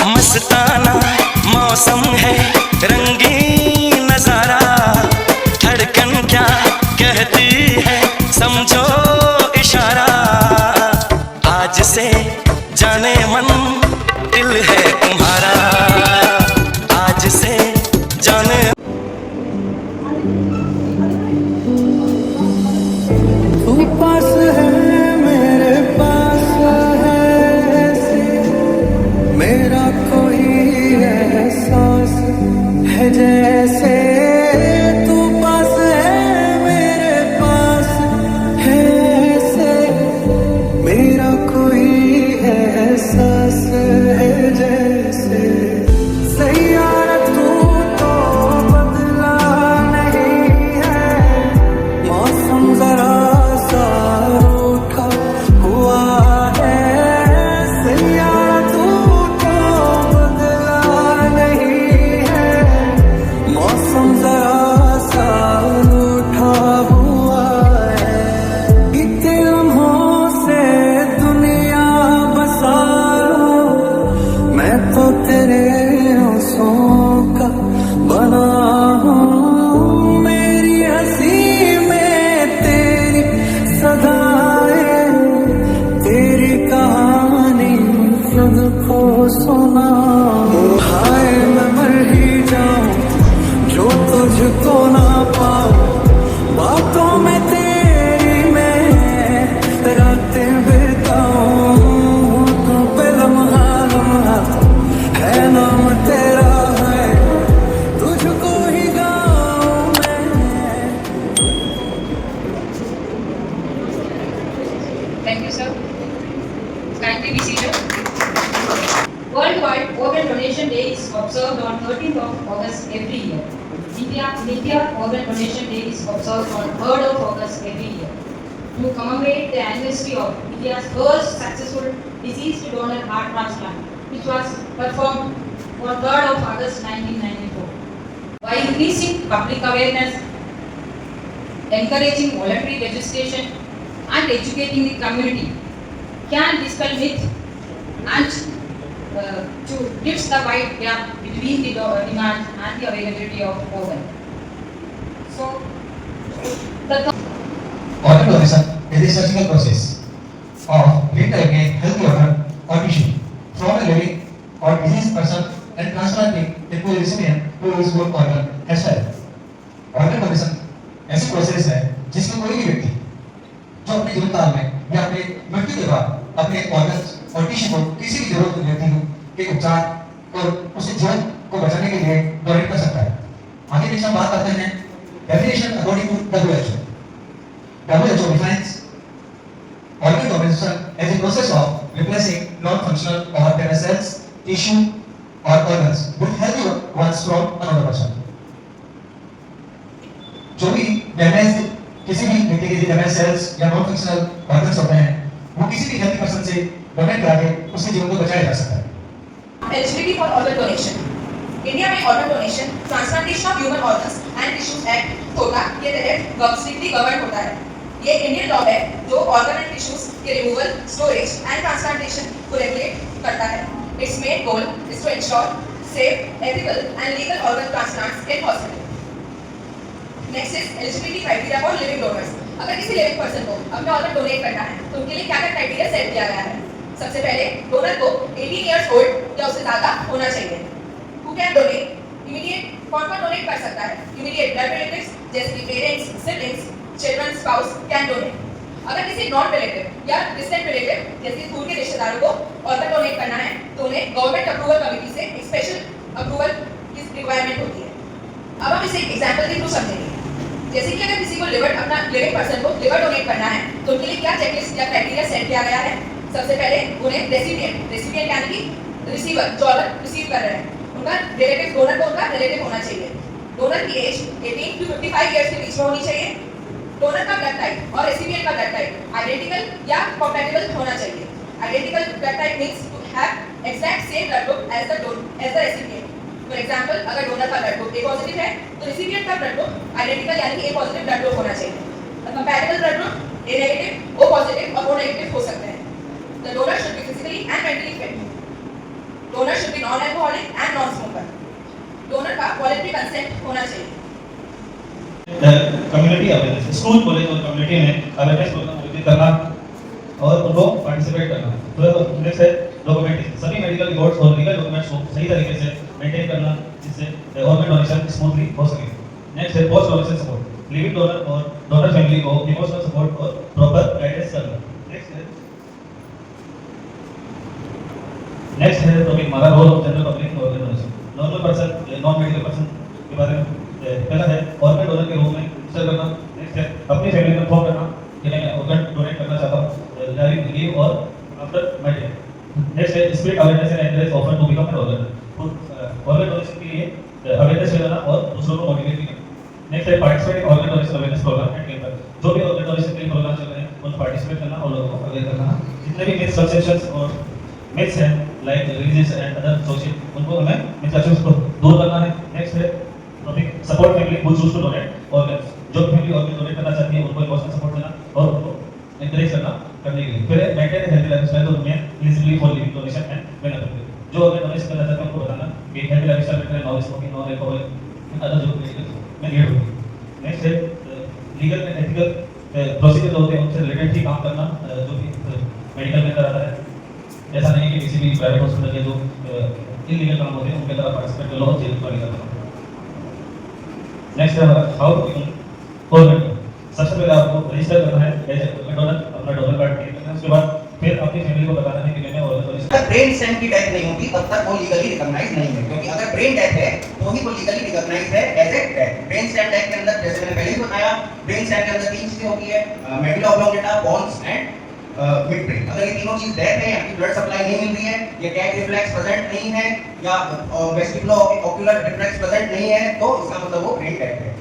मस्ताना मौसम है, रंगीन नजारा, धड़कन क्या कहती है समझो इशारा। आज से जाने मन दिल है तुम्हारा, आज से जाने। तू पास है मेरे पास है ऐसे, मेरा कोई एहसास है जैसे। तू पास है मेरे पास है ऐसे, मेरा कोई एहसास है जैसे। सैयारा तू तो बदला नहीं है, मौसम जरा सा रूठा हुआ है। सैयारा तू तो बदला नहीं है, मौसम जरा सा रूठा हुआ है। बीते लम्हों से दुनिया बसा लूं, मैं तो तेरे आंसुओं का बना हूँ। मेरी हंसी में तेरी सदाएं, तेरी कहानी खुद को सुना। हाय मैं मर ही जाऊं जो तुझको ना पाऊं, बातों में तेरी मैं रातें बिताऊं। तो पे लम्हा लम्हा है नाम तेरा है, तुझको ही गाऊं मैं। Thank you, sir. Kindly be seated. Worldwide Organ Donation Day is observed on 13th of August every year. In India, Organ Donation Day is observed on 3rd of August every year. To commemorate the anniversary of India's first successful deceased donor heart transplant, which was performed on 3rd of August 1994. By increasing public awareness, encouraging voluntary registration, and educating the community, can dispel myth and to bridge the wide gap between the demand and the availability of organ. So, the Organ donation is a surgical process of returning a healthy organ or tissue from a living or diseased person and transplanting it to a recipient who is good organ as well. Organ donation ऐसी process है जिसमें कोई भी व्यक्ति जो अपने जीवन काल में या अपने मृत्यु के बाद अपने ऑर्गन्स और टिश्यू को किसी भी जरूरत व्यक्ति के उपचार और उसके जीवन को बचाने के लिए डोनेट कर सकता है। आगे नेक्स्ट हम बात करते हैं definition according to WHO. WHO defines organ donation as a process of replacing non-functional or damaged cells, tissue or organs with healthy ones from another person. जो भी डैमेज किसी भी व्यक्ति के डैमेज सेल्स या नॉन फंक्शनल ऑर्गन्स होते हैं वो किसी भी हेल्दी पर्सन से डोनेट करा के उसके जीवन को बचाया जा सकता है। Eligibility for organ donation. India में organ donation transplantation of human organs and tissues act होगा के तहत स्ट्रिक्टली गवर्न होता है। ये इंडियन लॉ है जो ऑर्गन एंड टिश्यूज के रिमूवल, स्टोरेज एंड ट्रांसप्लांटेशन को रेगुलेट करता है। It's main goal is to ensure safe, ethical and legal organ transplants in hospital. Next is eligibility criteria for living donors. अगर किसी living person को अपना organ donate करना है तो उनके लिए क्या-क्या क्राइटेरिया सेट किया गया है। सबसे पहले डोनर को 18 इयर्स ओल्ड या उससे ज्यादा होना चाहिए। Who can donate? Immediate कौन-कौन डोनेट कर सकता है? Immediate blood relatives जैसे कि parents, siblings, children, spouse can donate. अगर किसी नॉन रिलेटिव या डिस्टेंट रिलेटिव जैसे दूर के रिश्तेदारों को ऑर्गन डोनेट करना है तो उन्हें गवर्नमेंट अप्रूवल कमेटी से एक स्पेशल अप्रूवल की रिक्वायरमेंट होती है। अब हम इसे एग्जांपल के थ्रू समझेंगे। जैसे कि अगर किसी को अपना लिविंग पर्सन को लिवर डोनेट करना है तो उनके लिए क्या चेकलिस्ट या क्राइटेरिया सेट किया गया है। सबसे पहले उन्हें रेसिपिएंट यानी कि रिसीवर जो ऑर्गन रिसीव कर रहे हैं उनका रिलेटिव, डोनर को उनका रिलेटिव होना चाहिए। डोनर की एज 18 टू 55 इयर्स के बीच में होनी चाहिए। डोनर का ब्लड टाइप और रेसिपिएंट का ब्लड टाइप आइडेंटिकल या कंपैटिबल होना चाहिए। Identical blood type means to have exact same blood group as the recipient. For example अगर डोनर का ब्लड ग्रुप ए पॉजिटिव है तो रेसिपिएंट का ब्लड ग्रुप आइडेंटिकल यानी कि ए पॉजिटिव ब्लड ग्रुप होना चाहिए। Compatible blood group A negative, O positive और ओ नेगेटिव हो सकते हैं। The donor should be physically and mentally fit. Donor should be non-alcoholic and non-smoker. Donor का वॉलंटरी कंसेंट होना चाहिए. कम्युनिटी अवेयरनेस, स्कूल कॉलेज और कम्युनिटी में awareness programme आयोजित करना और उनको पार्टिसिपेट करना. तो नेक्स्ट है डॉक्यूमेंटेशन. सभी मेडिकल रिकॉर्ड्स और लीगल डॉक्यूमेंट्स को सही तरीके से मेंटेन करना जिससे ऑर्गन डोनेशन स्मूथली हो सके. नेक्स्ट है post donation support. Living donor और डोनर फैमिली को इमोशनल सपोर्ट और प्रॉपर गाइडेंस करना. नेक्स्ट है टॉपिक हमारा role of general public organ donation. Normal person, non medical person के बारे में पहला है ऑर्गन डोनर के रूप में रजिस्टर करना. नेक्स्ट है अपनी फैमिली में इन्फॉर्म करना कि मैं ऑर्गन डोनेट करना चाहता हूं ड्यूरिंग लीव और आफ्टर माय डेथ. नेक्स्ट है spread awareness and encourage offer to become an organ. Organ donation के लिए अवेयरनेस फैलाना और दूसरों को मोटिवेट करना. नेक्स्ट है participate in organ donation awareness programme and campaign. जो भी ऑर्गन डोनेशन के प्रोग्राम चल रहे हैं उन पार्टिसिपेट करना और लोगों को अवेयर करना. जितने भी मिसकंसेप्शंस और मिथ्स हैं like religious and other social, उनको हमें मिसकंसेप्शंस को दूर करना है. नेक्स्ट है topic support family who choose to donate organs. जो फैमिली ऑर्गन डोनेट करना चाहती है उनको इमोशनल सपोर्ट देना और उनको एनकरेज करने के लिए. फिर मेंटेन हेल्दी लाइफस्टाइल और main eligibility for living donation and when available. जो ऑर्गन डोनेशन करना चाहते हैं उनको बताना कि हेल्दी लाइफस्टाइल में non smoking, non alcohol other जो में नीड होगी. नेक्स्ट है लीगल एंड एथिकल प्रोसीजर होते हैं उनसे रिलेटेड ही काम करना जो भी मेडिकल में कराता है. ऐसा नहीं कि किसी भी प्राइवेट हॉस्पिटल के जो इलीगल काम होते हैं उनके तरफ पार्टिसिपेट कर लो और जेल वाली करना. नेक्स्ट है हाउ टू बिकम ऑर्गन. सबसे पहले आपको रजिस्टर करना है एज ए डोनर, अपना डोनर कार्ड क्रिएट करना है. उसके बाद फिर अपनी फैमिली को बताना है कि मैं ऑर्गन डोनेशन. अगर ब्रेन स्टेम की डेथ नहीं होती तब तक वो लीगली रिकॉग्नाइज नहीं है, क्योंकि अगर ब्रेन डेथ है तो ही वो लीगली रिकॉग्नाइज है as a death. Brain stem death के अंदर जैसे मैंने पहले ही बताया, ब्रेन स्टेम के अंदर तीन चीजें होती है, medulla oblongata, bones and mid brain. अगर ये तीनों चीज डेथ है, आपकी ब्लड सप्लाई नहीं मिल रही है, या गैग रिफ्लेक्स प्रेजेंट नहीं है, या वेस्टिबुलो ऑक्यूलर रिफ्लेक्स प्रेजेंट नहीं है, तो इसका मतलब वो ब्रेन डेथ है.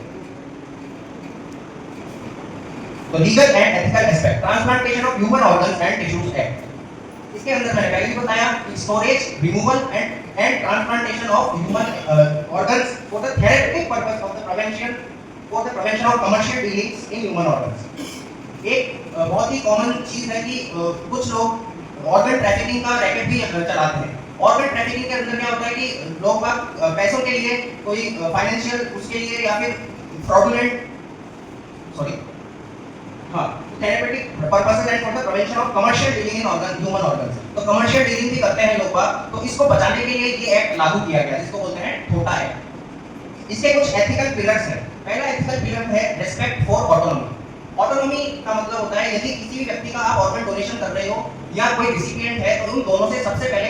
तो legal and ethical aspect, transplantation of human organs and tissues act. इसके अंदर मैंने पहले ही बताया कि storage, removal and transplantation of human organs for the therapeutic purpose of the prevention of commercial dealings in human organs. एक बहुत ही common चीज है कि कुछ लोग ऑर्गन ट्रैफिकिंग का रैकेट भी चलाते हैं. ऑर्गन ट्रैफिकिंग के अंदर क्या होता है कि लोग पैसों के लिए, कोई फाइनेंशियल उसके लिए, या फिर fraudulent therapeutic purposes and for the prevention of commercial dealing in human organs. तो कमर्शियल डीलिंग भी करते हैं लोग. तो इसको बचाने के लिए ये एक्ट लागू किया गया जिसको बोलते हैं ठोटा एक्ट. इसके कुछ एथिकल पिलर्स हैं. पहला एथिकल पिलर है रिस्पेक्ट फॉर ऑटोनॉमी. ऑटोनॉमी का मतलब होता है यदि किसी भी व्यक्ति का आप ऑर्गन डोनेशन कर रहे हो या कोई रिसिपिएंट है तो उन दोनों से सबसे पहले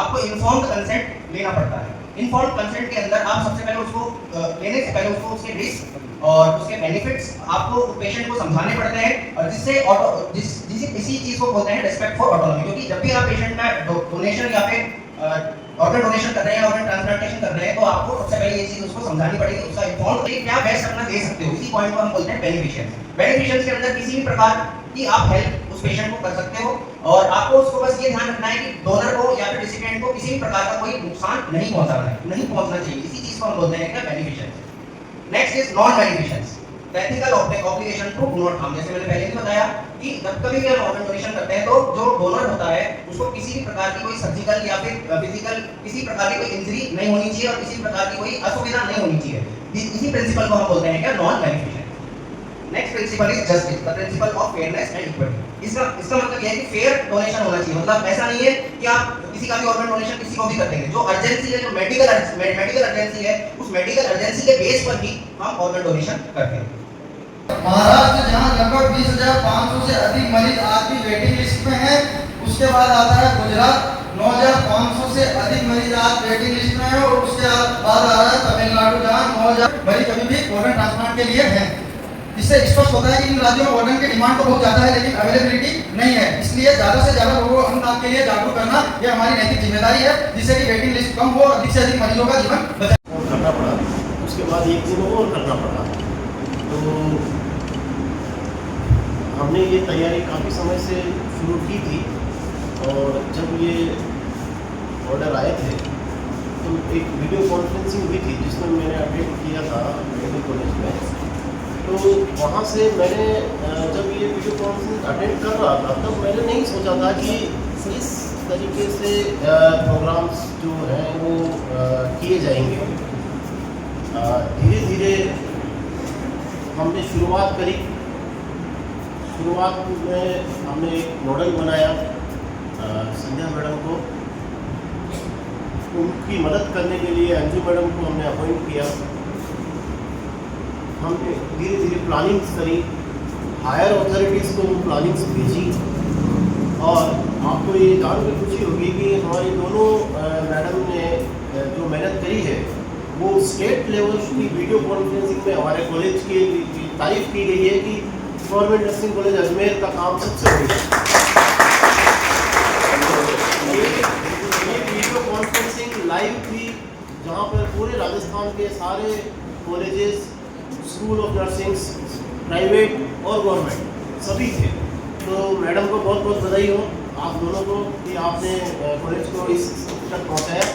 आपको इन्फॉर्म्ड कंसेंट लेना पड़ता है. इन्फॉर्म्ड कंसेंट के अंदर आप सबसे पहले उसको लेने से पहले उसको उसके रिस्क और उसके बेनिफिट्स आपको पेशेंट को समझाने पड़ते हैं, और जिससे इसी चीज को बोलते हैं रिस्पेक्ट फॉर ऑटोनॉमी. क्योंकि जब भी आप पेशेंट का डोनेशन या फिर ऑर्गन डोनेशन कर रहे हैं, ऑर्गन ट्रांसप्लांटेशन कर रहे हैं, तो आपको सबसे पहले ये चीज उसको समझानी पड़ेगी, उसका इन्फॉर्म करिए क्या बेस्ट अपना दे सकते हो. इसी पॉइंट को हम बोलते हैं बेनिफिशियंस. बेनिफिशियंस के अंदर किसी भी प्रकार की आप हेल्प उस पेशेंट को कर सकते हो, और आपको उसको बस ये ध्यान रखना है कि डोनर को या फिर रिसिपिएंट को किसी भी प्रकार का कोई नुकसान नहीं पहुंचना चाहिए. इसी चीज को हम बोलते हैं क्या beneficence. Next is non beneficence, the ethical obligation to do not harm. जैसे मैंने पहले भी बताया कि जब कभी भी हम ऑर्गन डोनेशन करते हैं तो जो डोनर होता है उसको किसी भी प्रकार की कोई सर्जिकल या फिर फिजिकल किसी प्रकार की कोई इंजरी नहीं होनी चाहिए और किसी प्रकार की कोई असुविधा नहीं होनी चाहिए. इसी प्रिंसिपल को हम बोलते हैं क्या non beneficence. Next principle is justice, the principle of fairness and equity. इसका मतलब यह है कि फेयर डोनेशन होना चाहिए. मतलब ऐसा नहीं है कि आप किसी का भी ऑर्गन डोनेशन किसी को भी कर देंगे. जो अर्जेंसी है, जो मेडिकल अर्जेंसी है, उस मेडिकल अर्जेंसी के बेस पर ही हम ऑर्गन डोनेशन करते हैं. महाराष्ट्र जहां लगभग 20,500 से अधिक मरीज आज भी वेटिंग लिस्ट में हैं. उसके बाद आता है गुजरात, 9,500 से अधिक मरीज आज वेटिंग लिस्ट में है, और उसके बाद आ रहा है तमिलनाडु जहां 9,000 मरीज अभी भी ऑर्गन ट्रांसप्लांट के लिए हैं. इससे स्पष्ट होता है कि इन राज्यों में ऑर्गन की डिमांड तो बहुत ज्यादा है लेकिन अवेलेबिलिटी नहीं है. इसलिए ज्यादा से ज्यादा लोगों को अंगदान के लिए जागरूक करना ये हमारी नैतिक जिम्मेदारी है, जिससे कि वेटिंग लिस्ट कम हो, अधिक से अधिक मरीजों का जीवन बचा. करना पड़ा. उसके बाद एक दिन और करना पड़ा. तो हमने ये तैयारी काफ़ी समय से शुरू की थी, और जब ये ऑर्डर आए थे तो एक वीडियो कॉन्फ्रेंसिंग हुई थी जिसमें मैंने अटेंड किया था मेडिकल कॉलेज में. तो वहाँ से मैंने जब ये वीडियो कॉन्फ्रेंस अटेंड कर रहा था तब मैंने नहीं सोचा था कि इस तरीके से प्रोग्राम्स जो जाएंगे। धीरे धीरे हमने शुरुआत करी। शुरुआत में हमने एक मॉडल बनाया संध्या मैडम को, उनकी मदद करने के लिए अंजू मैडम को हमने अपॉइंट किया। हमने धीरे धीरे प्लानिंग्स करी, हायर अथॉरिटीज़ को वो प्लानिंग्स भेजी। और आपको ये जानकर खुशी होगी कि हमारी दोनों मैडम ने जो मेहनत करी है वो स्टेट लेवल की वीडियो कॉन्फ्रेंसिंग में हमारे कॉलेज की तारीफ की गई है कि गवर्नमेंट नर्सिंग कॉलेज अजमेर का काम सबसे बढ़िया। ये वीडियो कॉन्फ्रेंसिंग लाइव थी, जहाँ पर पूरे राजस्थान के सारे colleges, school of nursing, private और गवर्नमेंट सभी थे। तो मैडम को बहुत बहुत बधाई हो आप दोनों को कि आपने कॉलेज को इस तक पहुँचाया।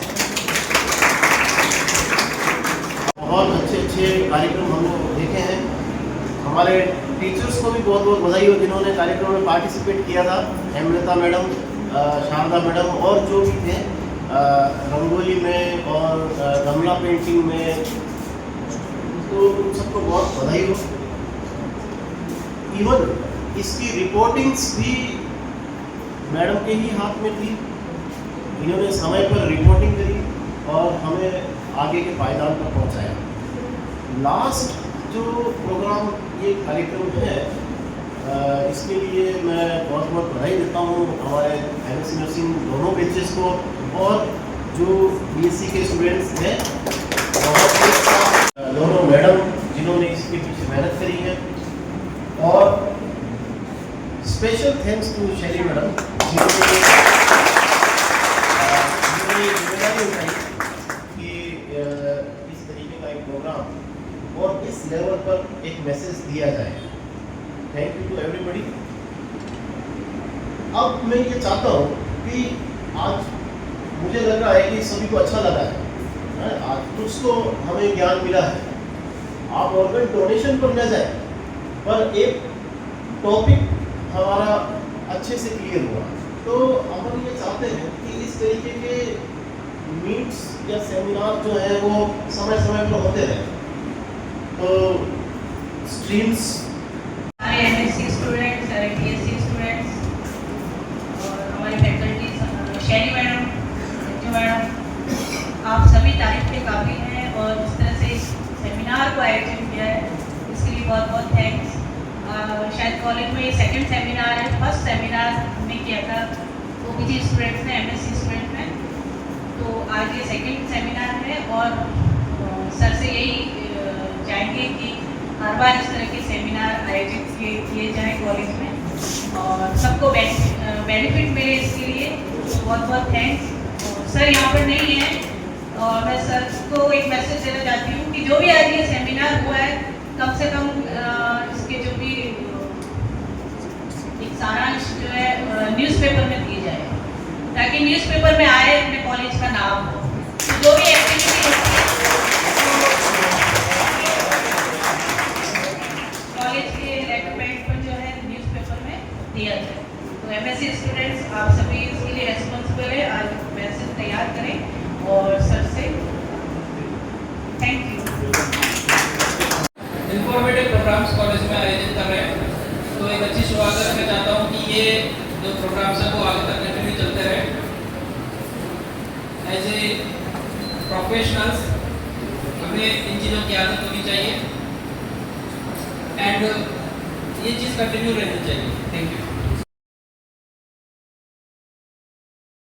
बहुत अच्छे अच्छे कार्यक्रम हमने देखे हैं। हमारे टीचर्स को भी बहुत बहुत बधाई हो जिन्होंने कार्यक्रम में पार्टिसिपेट किया था। हेमलता मैडम, शारदा मैडम और जो भी थे, रंगोली में और गमला पेंटिंग में, तो उन सबको बहुत बधाई हो। इवन इसकी रिपोर्टिंग्स भी मैडम के ही हाथ में थी। इन्होंने समय पर रिपोर्टिंग करी और हमें आगे के पायदान पर पहुंचाया। लास्ट जो प्रोग्राम ये कार्यक्रम है, इसके लिए मैं बहुत बहुत बधाई देता हूँ हमारे एमएससी नर्सिंग दोनों बैचेस को और जो बीएससी के स्टूडेंट्स हैं, बहुत दोनों मैडम जिन्होंने इसके पीछे मेहनत करी है। और स्पेशल थैंक्स टू शैली मैडम जिन्होंने जिम्मेदारी उठाई कि इस तरीके का एक प्रोग्राम और इस लेवल पर एक मैसेज दिया जाए। Thank you to everybody. अब मैं ये चाहता हूँ कि आज मुझे लग रहा है कि सभी को अच्छा लगा है, आज कुछ तो हमें ज्ञान मिला है। आप ऑर्गन डोनेशन पर न जाए, पर एक टॉपिक हमारा अच्छे से क्लियर हुआ। तो हम ये चाहते हैं कि इस तरीके के मीट्स या सेमिनार जो है वो समय समय पर होते रहे। तो स्ट्रीम्स हमारे एमएससी स्टूडेंट्स, बीएससी स्टूडेंट्स और हमारी फैकल्टी शैली मैडम, अंजू मैडम, आप सभी तारीफ के काबिल हैं और इस तरह से इस सेमिनार को आयोजित किया है, इसके लिए बहुत बहुत थैंक्स। शायद कॉलेज में ये सेकंड सेमिनार है। फर्स्ट सेमिनार हमने किया था ओबीजी स्टूडेंट्स ने, एमएससी स्टूडेंट्स ने, तो आज ये सेकंड सेमिनार है। और सर से यही चाहेंगे कि हर बार इस तरह के सेमिनार आयोजित किए जाएँ कॉलेज में और सबको बेनिफिट मिले, इसके लिए बहुत बहुत थैंक्स। सर यहाँ पर नहीं है और मैं सर को एक मैसेज देना चाहती हूँ कि जो भी आज ये सेमिनार हुआ है, कम से कम इसके जो भी एक सारांश जो है न्यूज़पेपर में दिए जाए, ताकि न्यूज़पेपर में आए अपने कॉलेज का नाम हो। जो भी एक्टिविटी होती है कॉलेज के रेकमेंड पर जो है न्यूज़पेपर में दिया जाए। तो एमएससी स्टूडेंट्स आप सभी इसके लिए रेस्पॉन्सिबल है। आज मैसेज तैयार करें और सर से thank you. Informative programmes college में आयोजित कर रहे हैं, तो एक अच्छी शुरुआत करना चाहता हूँ कि ये जो प्रोग्राम्स हैं वो आगे तक कंटिन्यू चलते रहे। एज ए प्रोफेशनल्स हमें इन चीज़ों की आदत होनी चाहिए एंड ये चीज़ कंटिन्यू रहनी चाहिए। Thank you.